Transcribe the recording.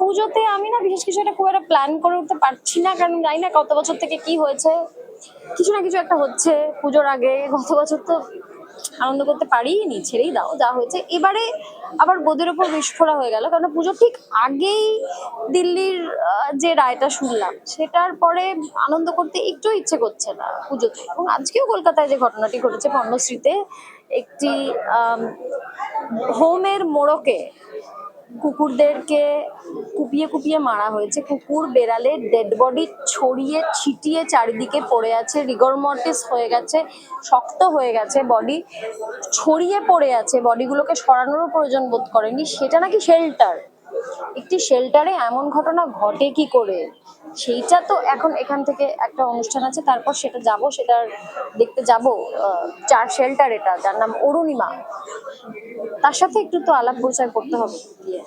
পুজোতে আমি না বিশেষ কিছু একটা খুব একটা প্ল্যান করে উঠতে পারছি না, কারণ জানি না গত বছর থেকে কি হয়েছে। কিছু না কিছু একটা হচ্ছে পুজোর আগে। গত বছর তো আনন্দ করতে পারিনি, ছেড়েই দাও যা হয়েছে। এবারে আবার বোধের ওপর বিস্ফোরা হয়ে গেল, কারণ পুজোর ঠিক আগেই দিল্লির যে রায়টা শুনলাম, সেটার পরে আনন্দ করতে একটু ইচ্ছে করছে না পুজোতে। এবং আজকেও কলকাতায় যে ঘটনাটি ঘটেছে পণ্যশ্রীতে, একটি হোমের মোড়কে কুকুরদেরকে কুপিয়ে কুপিয়ে মারা হয়েছে। কুকুর বেড়ালের ডেড বডি ছড়িয়ে ছিটিয়ে চারিদিকে পড়ে আছে, রিগর মর্টিস হয়ে গেছে, শক্ত হয়ে গেছে বডি, ছড়িয়ে পড়ে আছে, বডিগুলোকে সরানোরও প্রয়োজন বোধ করেনি। সেটা নাকি শেল্টার, একটি শেল্টারে এমন ঘটনা ঘটে কি করে? সেইটা তো এখন এখান থেকে একটা অনুষ্ঠান আছে, তারপর সেটা যাব, সেটা দেখতে যাব। চার শেল্টার, এটা যার নাম অরুণিমা, তার সাথে একটু তো আলাপ পরিচয় করতে হবে গিয়ে।